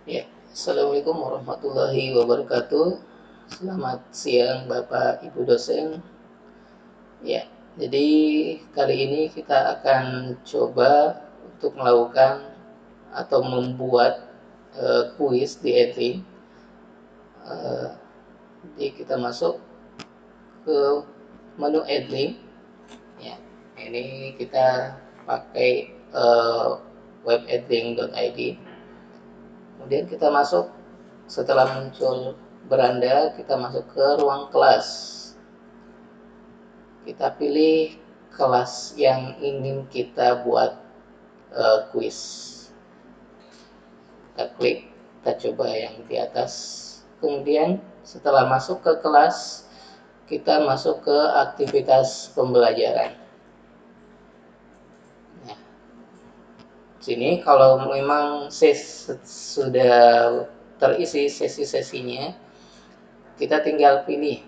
Ya, Assalamualaikum warahmatullahi wabarakatuh. Selamat siang Bapak Ibu dosen. Ya, jadi kali ini kita akan coba untuk melakukan atau membuat kuis di Edlink. Eh, jadi kita masuk ke menu Edlink. Ya, ini kita pakai webedlink.id. Kemudian kita masuk. Setelah muncul beranda, kita masuk ke ruang kelas. Kita pilih kelas yang ingin kita buat kuis. Kita klik, kita coba yang di atas. Kemudian setelah masuk ke kelas, kita masuk ke aktivitas pembelajaran. Nah, sini kalau memang sudah terisi sesi-sesinya, kita tinggal pilih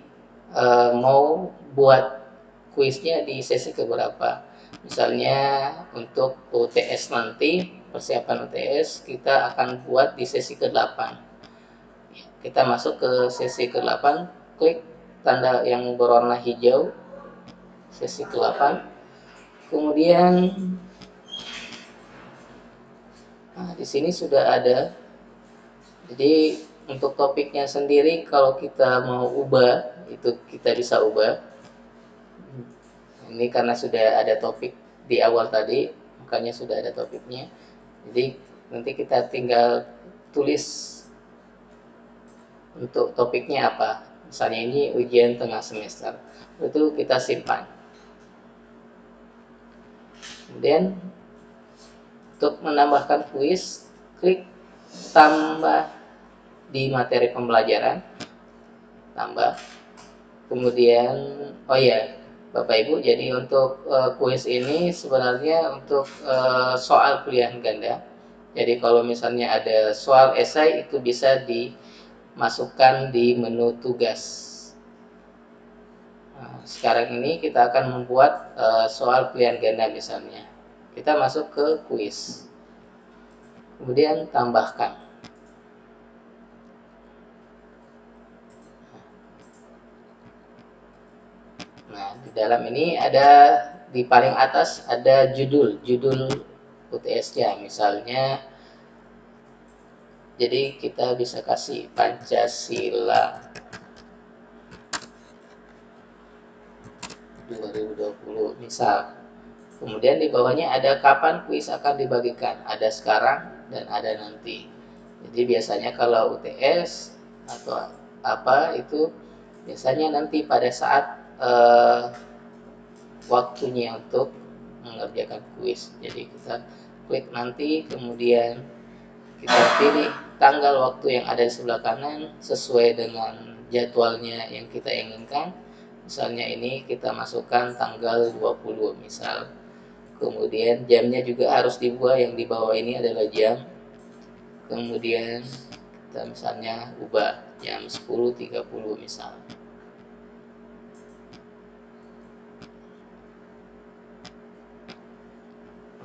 mau buat kuisnya di sesi keberapa. Misalnya untuk UTS nanti, persiapan UTS kita akan buat di sesi ke-8. Kita masuk ke sesi ke-8, klik tanda yang berwarna hijau, sesi ke-8. Kemudian di sini sudah ada. Jadi untuk topiknya sendiri kalau kita mau ubah, itu kita bisa ubah. Ini karena sudah ada topik di awal tadi, makanya sudah ada topiknya. Jadi nanti kita tinggal tulis untuk topiknya apa. Misalnya ini ujian tengah semester. Itu kita simpan. Kemudian untuk menambahkan kuis, klik tambah di materi pembelajaran. Tambah. Kemudian, oh ya, Bapak Ibu, jadi untuk kuis ini sebenarnya untuk soal pilihan ganda. Jadi kalau misalnya ada soal esai itu bisa dimasukkan di menu tugas. Nah, sekarang ini kita akan membuat soal pilihan ganda misalnya. Kita masuk ke kuis. Kemudian tambahkan. Nah, di dalam ini ada di paling atas ada judul UTS-nya. Misalnya, jadi kita bisa kasih Pancasila 2020 misal. Kemudian di bawahnya ada kapan kuis akan dibagikan. Ada sekarang dan ada nanti. Jadi biasanya kalau UTS atau apa itu biasanya nanti pada saat waktunya untuk mengerjakan kuis. Jadi kita klik nanti, kemudian kita pilih tanggal waktu yang ada di sebelah kanan sesuai dengan jadwalnya yang kita inginkan. Misalnya ini kita masukkan tanggal 20 misal. Kemudian jamnya juga harus dibuat, yang di bawah ini adalah jam. Kemudian kita misalnya ubah jam 10.30 misal.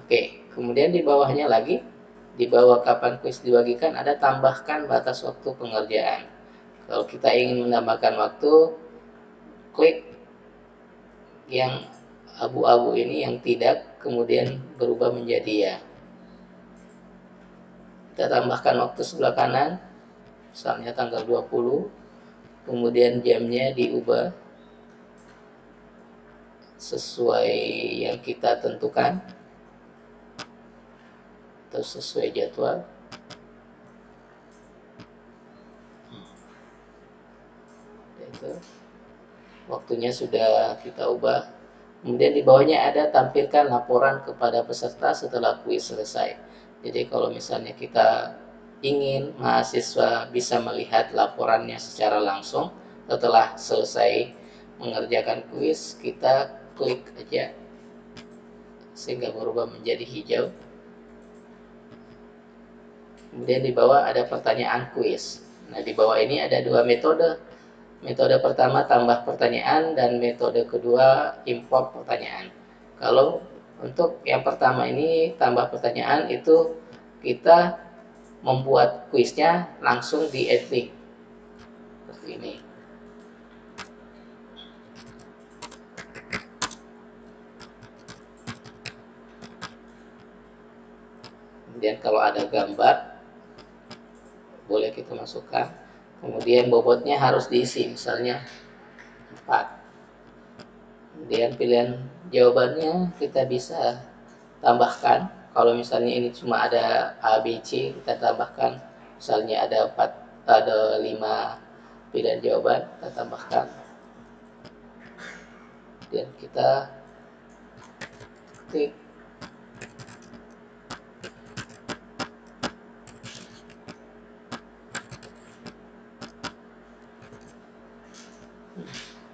Oke, kemudian di bawahnya lagi, di bawah kapan kuis dibagikan ada tambahkan batas waktu pengerjaan. Kalau kita ingin menambahkan waktu, klik yang abu-abu ini yang tidak, kemudian berubah menjadi ya. Kita tambahkan waktu sebelah kanan, misalnya tanggal 20, kemudian jamnya diubah sesuai yang kita tentukan atau sesuai jadwal. Itu waktunya sudah kita ubah. Kemudian di bawahnya ada tampilkan laporan kepada peserta setelah kuis selesai. Jadi kalau misalnya kita ingin mahasiswa bisa melihat laporannya secara langsung setelah selesai mengerjakan kuis, kita klik aja sehingga berubah menjadi hijau. Kemudian di bawah ada pertanyaan kuis. Nah, di bawah ini ada dua metode. Metode pertama tambah pertanyaan dan metode kedua import pertanyaan. Kalau untuk yang pertama ini tambah pertanyaan itu kita membuat kuisnya langsung di add link seperti ini. Kemudian kalau ada gambar boleh kita masukkan. Kemudian bobotnya harus diisi, misalnya 4. Kemudian pilihan jawabannya kita bisa tambahkan. Kalau misalnya ini cuma ada A, B, C, kita tambahkan. Misalnya ada 5 pilihan jawaban, kita tambahkan. Dan kita klik.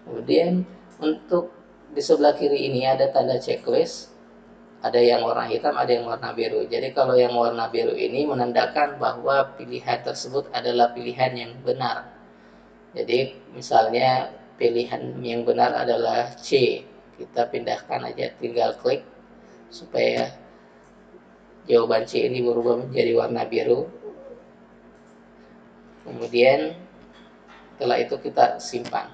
Kemudian untuk di sebelah kiri ini ada tanda checklist. Ada yang warna hitam, ada yang warna biru. Jadi kalau yang warna biru ini menandakan bahwa pilihan tersebut adalah pilihan yang benar. Jadi misalnya pilihan yang benar adalah C. Kita pindahkan aja, tinggal klik supaya jawaban C ini berubah menjadi warna biru. Kemudian setelah itu kita simpan.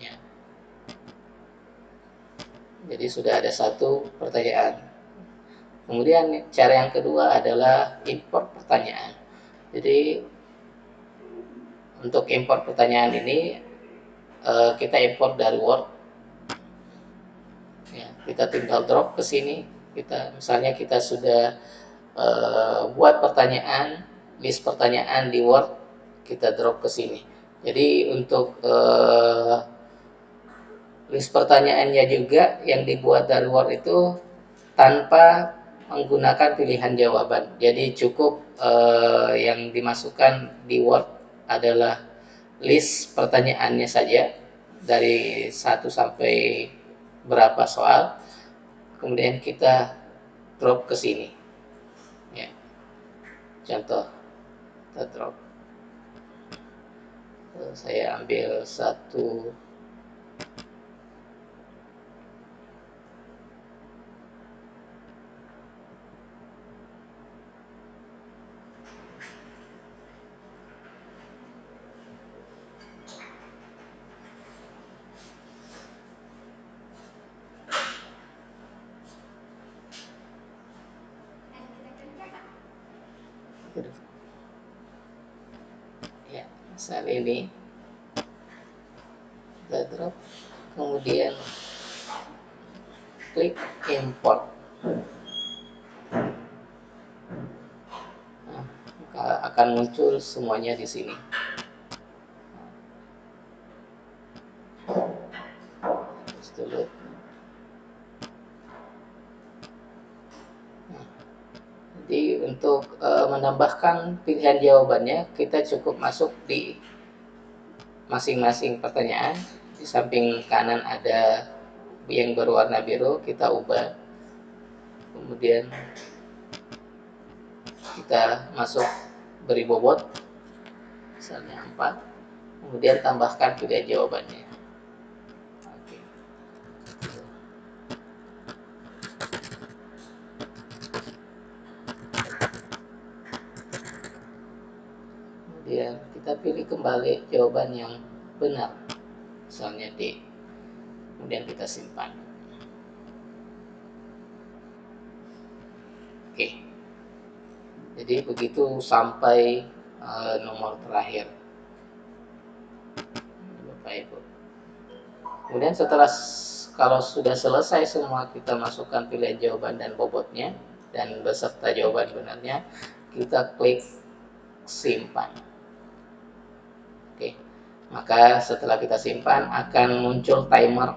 Ya. Jadi sudah ada satu pertanyaan. Kemudian cara yang kedua adalah import pertanyaan. Jadi untuk import pertanyaan ini kita import dari Word. Ya, kita tinggal drop ke sini. Misalnya kita sudah buat pertanyaan, list pertanyaan di Word, kita drop ke sini. Jadi untuk list pertanyaannya juga yang dibuat dari Word itu tanpa menggunakan pilihan jawaban. Jadi cukup yang dimasukkan di Word adalah list pertanyaannya saja dari 1 sampai berapa soal. Kemudian kita drop ke sini. Ya. Contoh, kita drop. Saya ambil satu. Ya, misal ini kita drop, kemudian klik import. Nah, maka akan muncul semuanya di sini. Terus dulu. Jadi untuk menambahkan pilihan jawabannya, kita cukup masuk di masing-masing pertanyaan. Di samping kanan ada yang berwarna biru, kita ubah. Kemudian kita masuk beri bobot, misalnya 4. Kemudian tambahkan pilihan jawabannya. Oke. Kemudian kita pilih kembali jawaban yang benar, misalnya D. Kemudian kita simpan. Oke. Jadi begitu sampai nomor terakhir, Bapak Ibu. Kemudian kalau sudah selesai semua, kita masukkan pilihan jawaban dan bobotnya dan beserta jawaban benarnya, kita klik simpan. Oke. Maka setelah kita simpan akan muncul timer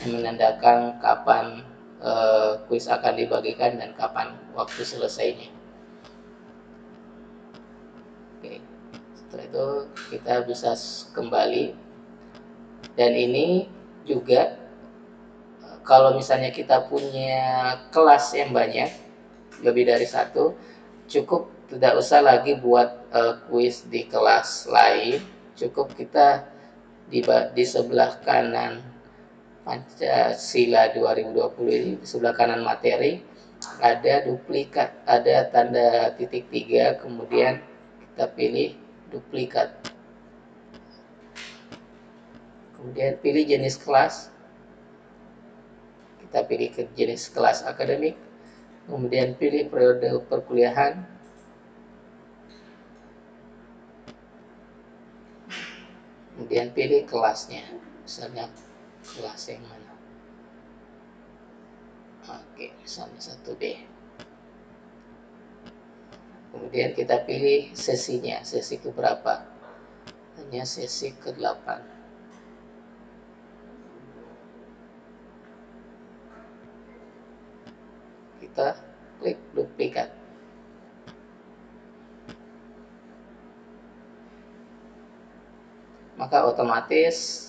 yang menandakan kapan kuis akan dibagikan dan kapan waktu selesainya. Oke. Setelah itu kita bisa kembali, dan ini juga kalau misalnya kita punya kelas yang banyak, lebih dari satu, cukup tidak usah lagi buat kuis di kelas lain. Cukup kita di sebelah kanan Pancasila 2020 ini, di sebelah kanan materi, ada duplikat, ada tanda titik 3, kemudian kita pilih duplikat, kemudian pilih jenis kelas, kita pilih ke jenis kelas akademik, kemudian pilih periode perkuliahan, kemudian pilih kelasnya, misalnya kelas yang mana. Oke, misalnya 1B. Kemudian kita pilih sesinya, sesi keberapa, hanya sesi ke-8. Kita klik duplikat. Maka otomatis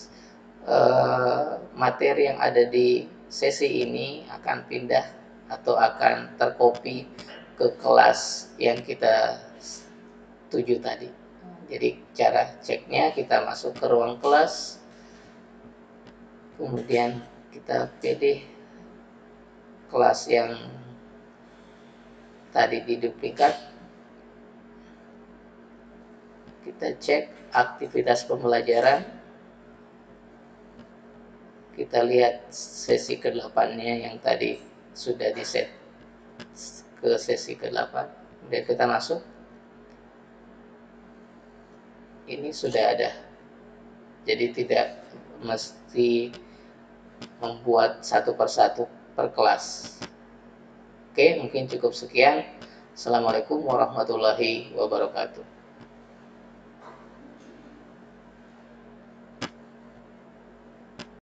materi yang ada di sesi ini akan pindah atau akan tercopy ke kelas yang kita tuju tadi. Jadi cara ceknya, kita masuk ke ruang kelas, kemudian kita pilih kelas yang tadi diduplikat, kita cek aktivitas pembelajaran, kita lihat sesi ke-8-nya yang tadi sudah di set ke sesi ke-8, kemudian kita masuk, ini sudah ada, jadi tidak mesti membuat satu persatu per kelas. Oke, mungkin cukup sekian. Assalamualaikum warahmatullahi wabarakatuh.